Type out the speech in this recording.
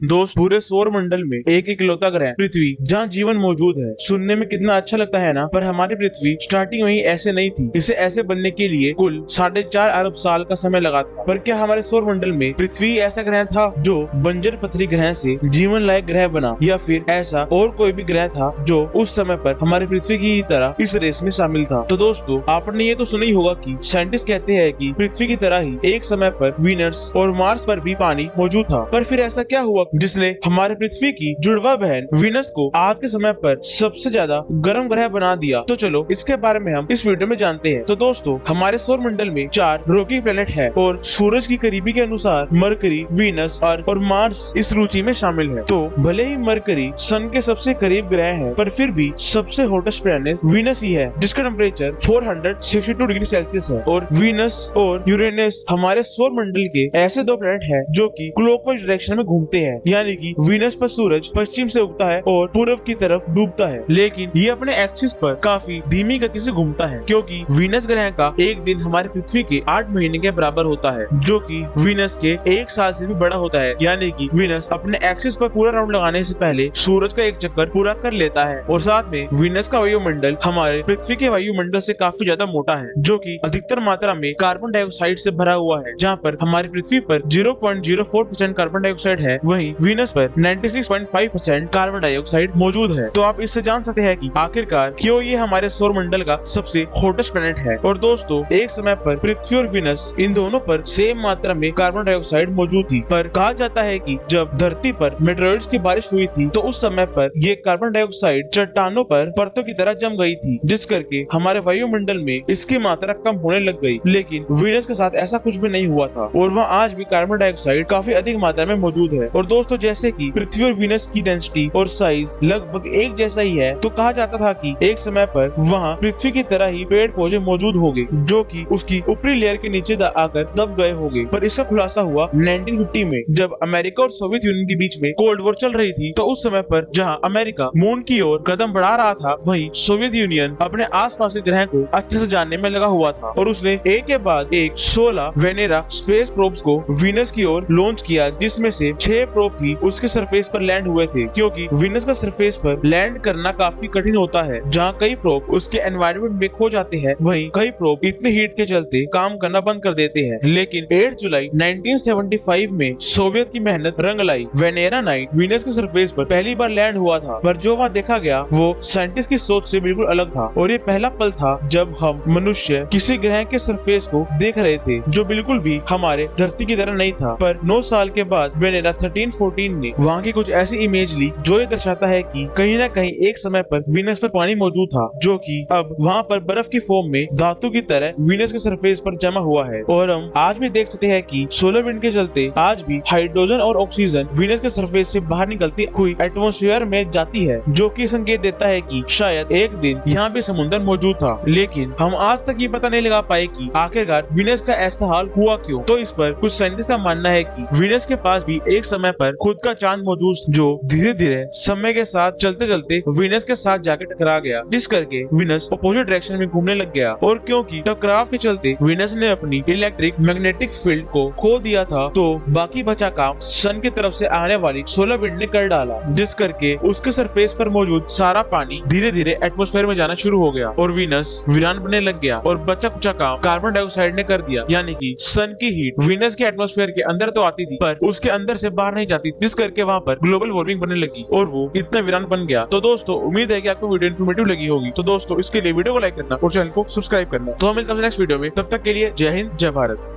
दोस्त पूरे सौर मंडल में एक इकलौता ग्रह पृथ्वी जहाँ जीवन मौजूद है। सुनने में कितना अच्छा लगता है ना। पर हमारी पृथ्वी स्टार्टिंग में ही ऐसे नहीं थी। इसे ऐसे बनने के लिए कुल 4.5 अरब साल का समय लगा था। पर क्या हमारे सौर मंडल में पृथ्वी ऐसा ग्रह था जो बंजर पथरी ग्रह से जीवन लायक ग्रह बना, या फिर ऐसा और कोई भी ग्रह था जो उस समय पर हमारी पृथ्वी की तरह इस रेस में शामिल था। तो दोस्तों, आपने ये तो सुना ही होगा कि साइंटिस्ट कहते हैं कि पृथ्वी की तरह ही एक समय पर वीनस और मार्स पर भी पानी मौजूद था। पर फिर ऐसा क्या हुआ जिसने हमारे पृथ्वी की जुड़वा बहन वीनस को आज के समय पर सबसे ज्यादा गर्म ग्रह बना दिया? तो चलो इसके बारे में हम इस वीडियो में जानते हैं। तो दोस्तों, हमारे सौर मंडल में 4 रॉकी प्लेनेट है और सूरज की करीबी के अनुसार मरकरी, वीनस और मार्स इस सूची में शामिल है। तो भले ही मरकरी सन के सबसे करीब ग्रह है, पर फिर भी सबसे हॉटेस्ट प्लेनेट वीनस ही है, जिसका टेम्परेचर 462 डिग्री सेल्सियस है। और वीनस और यूरेनस हमारे सौर मंडल के ऐसे 2 प्लेनेट है जो कि क्लॉकवाइज डायरेक्शन में घूमते हैं, यानी कि वीनस पर सूरज पश्चिम से उगता है और पूर्व की तरफ डूबता है। लेकिन ये अपने एक्सिस पर काफी धीमी गति से घूमता है, क्योंकि वीनस ग्रह का एक दिन हमारी पृथ्वी के 8 महीने के बराबर होता है, जो कि वीनस के 1 साल से भी बड़ा होता है। यानी कि वीनस अपने एक्सिस पर पूरा राउंड लगाने से पहले सूरज का एक चक्कर पूरा कर लेता है। और साथ में वीनस का वायुमंडल हमारे पृथ्वी के वायुमंडल से काफी ज्यादा मोटा है, जो कि अधिकतर मात्रा में कार्बन डाइऑक्साइड से भरा हुआ है। जहाँ पर हमारी पृथ्वी पर 0.04% कार्बन डाइऑक्साइड है, वहीं वीनस पर 96.5% कार्बन डाइऑक्साइड मौजूद है। तो आप इससे जान सकते हैं कि आखिरकार क्यों ये हमारे सौर मंडल का सबसे हॉटेस्ट प्लेनेट है। और दोस्तों, एक समय पर पृथ्वी और वीनस इन दोनों पर सेम मात्रा में कार्बन डाइऑक्साइड मौजूद थी। पर कहा जाता है कि जब धरती पर मेटेरियल्स की बारिश हुई थी, तो उस समय पर ये कार्बन डाइऑक्साइड चट्टानों पर परतों की तरह जम गई थी, जिस करके हमारे वायुमंडल में इसकी मात्रा कम होने लग गई। लेकिन वीनस के साथ ऐसा कुछ भी नहीं हुआ था और वहाँ आज भी कार्बन डाइऑक्साइड काफी अधिक मात्रा में मौजूद है। और दोस्तों, जैसे कि पृथ्वी और वीनस की डेंसिटी और साइज लगभग एक जैसा ही है, तो कहा जाता था कि एक समय पर वहाँ पृथ्वी की तरह ही पेड़ पौधे मौजूद होंगे, जो कि उसकी ऊपरी लेयर के नीचे आकर दब गए होंगे। पर इसका खुलासा हुआ 1950 में, जब अमेरिका और सोवियत यूनियन के बीच में कोल्ड वॉर चल रही थी। तो उस समय पर जहाँ अमेरिका मून की ओर कदम बढ़ा रहा था, वहीं सोवियत यूनियन अपने आसपास के ग्रह को अच्छे से जानने में लगा हुआ था और उसने एक के बाद एक 16 वेनेरा स्पेस प्रोब्स को वीनस की ओर लॉन्च किया, जिसमें से 6 प्रोब ही उसके सरफेस पर लैंड हुए थे, क्योंकि वीनस का सरफेस पर लैंड करना काफी कठिन होता है। जहाँ कई प्रोब उसके एनवायरनमेंट में खो जाते हैं, वहीं कई प्रोब इतने हीट के चलते काम करना बंद कर देते हैं। लेकिन 8 जुलाई 1975 में सोवियत की मेहनत रंग लाई। वेनेरा 9 वीनस के सरफेस पर पहली बार लैंड हुआ था, पर जो वहाँ देखा गया वो साइंटिस्ट की सोच से बिल्कुल अलग था। और ये पहला पल था जब हम मनुष्य किसी ग्रह के सरफेस को देख रहे थे, जो बिल्कुल भी हमारे धरती की तरह नहीं था। पर 9 साल के बाद वेनेरा 13-14 ने वहाँ की कुछ ऐसी इमेज ली जो ये दर्शाता है कि कहीं न कहीं एक समय पर वीनस पर पानी मौजूद था, जो कि अब वहाँ पर बर्फ की फॉर्म में धातु की तरह वीनस के सरफेस पर जमा हुआ है। और हम आज भी देख सकते हैं कि सोलर विंड के चलते आज भी हाइड्रोजन और ऑक्सीजन वीनस के सरफेस से बाहर निकलती हुई एटमॉस्फेयर में जाती है, जो कि संकेत देता है कि शायद एक दिन यहाँ भी समुद्र मौजूद था। लेकिन हम आज तक ये पता नहीं लगा पाए कि आखिरकार वीनस का ऐसा हाल हुआ क्यों। तो इस पर कुछ साइंटिस्ट का मानना है कि वीनस के पास भी एक समय पर खुद का चांद मौजूद, जो धीरे धीरे समय के साथ चलते चलते वीनस के साथ जाके टकरा गया, जिस करके वीनस अपोजिट डायरेक्शन में घूमने लग गया। और क्योंकि टकराव के चलते वीनस ने अपनी इलेक्ट्रिक मैग्नेटिक फील्ड को खो दिया था, तो बाकी बचा काम सन की तरफ से आने वाली सोलर विंड ने कर डाला, जिस करके उसके सरफेस पर मौजूद सारा पानी धीरे धीरे एटमॉस्फेयर में जाना शुरू हो गया और वीनस वीरान बनने लग गया। और बचा कुचा काम कार्बन डाइऑक्साइड ने कर दिया, यानी कि सन की हीट वीनस के एटमॉस्फेयर के अंदर तो आती थी, पर उसके अंदर से बाहर नहीं जाती, जिस करके वहाँ पर ग्लोबल वार्मिंग बनने लगी और वो इतना वीरान बन गया। तो दोस्तों, उम्मीद है कि आपको वीडियो इन्फॉर्मेटिव लगी होगी। तो दोस्तों, इसके लिए वीडियो को लाइक करना और चैनल को सब्सक्राइब करना। तो हम मिलते हैं नेक्स्ट वीडियो में, तब तक के लिए जय हिंद, जय भारत।